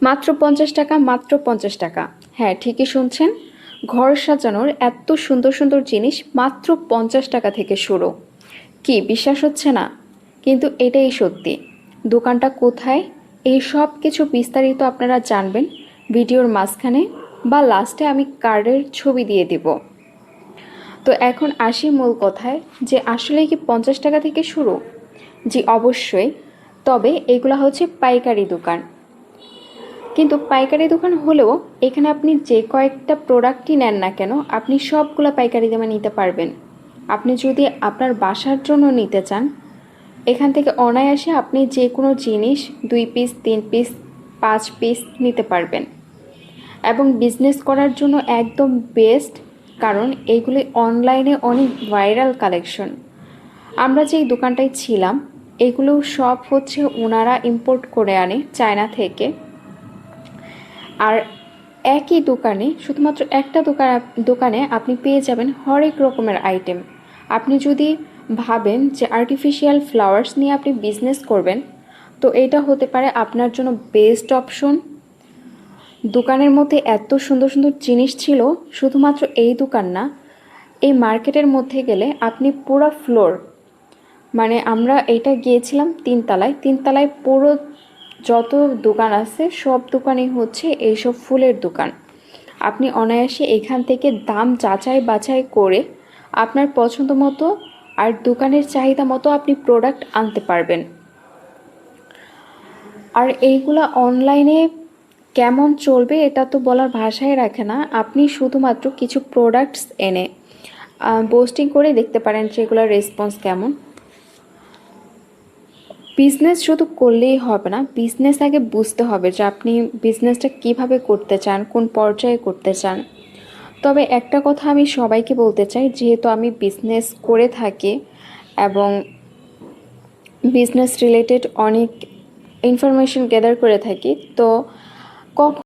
মাত্র 50 টাকা, মাত্র 50 টাকা। হ্যাঁ, ঠিকই শুনছেন। ঘর সাজানোর এত সুন্দর সুন্দর জিনিস মাত্র 50 টাকা থেকে শুরু। কি বিশ্বাস হচ্ছে না? কিন্তু এটাই সত্যি। দোকানটা কোথায়, এই সব কিছু বিস্তারিত আপনারা জানবেন ভিডিওর মাঝখানে বা লাস্টে আমি কার্ডের ছবি দিয়ে দিব। তো এখন আসি মূল কথায়, যে আসলে কি 50 টাকা থেকে শুরু? জি অবশ্যই। তবে এগুলো হচ্ছে পাইকারি দোকান। কিন্তু পাইকারি দোকান হলেও এখানে আপনি যে কয়েকটা প্রোডাক্টই নেন না কেন, আপনি সবগুলো পাইকারি দামে নিতে পারবেন। আপনি যদি আপনার বাসার জন্য নিতে চান, এখান থেকে অনায়াসে আপনি যে কোনো জিনিস 2 পিস, 3 পিস, 5 পিস নিতে পারবেন। এবং বিজনেস করার জন্য একদম বেস্ট, কারণ এইগুলি অনলাইনে অনেক ভাইরাল কালেকশন। আমরা যেই দোকানটায় ছিলাম, এগুলো সব হচ্ছে ওনারা ইম্পোর্ট করে আনে চায়না থেকে। আর একই দোকানে, শুধুমাত্র একটা দোকানে আপনি পেয়ে যাবেন হরেক রকমের আইটেম। আপনি যদি ভাবেন যে আর্টিফিশিয়াল ফ্লাওয়ার্স নিয়ে আপনি বিজনেস করবেন, তো এটা হতে পারে আপনার জন্য বেস্ট অপশন। দোকানের মধ্যে এত সুন্দর সুন্দর জিনিস ছিল, শুধুমাত্র এই দোকান না, এই মার্কেটের মধ্যে গেলে আপনি পুরো ফ্লোর, মানে আমরা এইটা গিয়েছিলাম 3 তলায় পুরো যত দোকান আছে সব দোকানই হচ্ছে এইসব ফুলের দোকান। আপনি অনায়াসে এখান থেকে দাম যাচাই বাছাই করে আপনার পছন্দ মতো আর দোকানের চাহিদা মতো আপনি প্রোডাক্ট আনতে পারবেন। আর এইগুলা অনলাইনে কেমন চলবে এটা তো বলার ভাষাই রাখে না। আপনি শুধুমাত্র কিছু প্রোডাক্টস এনে পোস্টিং করে দেখতে পারেন যে এগুলোর রেসপন্স কেমন। বিজনেস শুধু করলেই হবে না, বিজনেস আগে বুঝতে হবে যে আপনি বিজনেসটা কিভাবে করতে চান, কোন পর্যায়ে করতে চান। তবে একটা কথা আমি সবাইকে বলতে চাই, যেহেতু আমি বিজনেস করে থাকি এবং বিজনেস রিলেটেড অনেক ইনফরমেশন গ্যাদার করে থাকি, তো কখন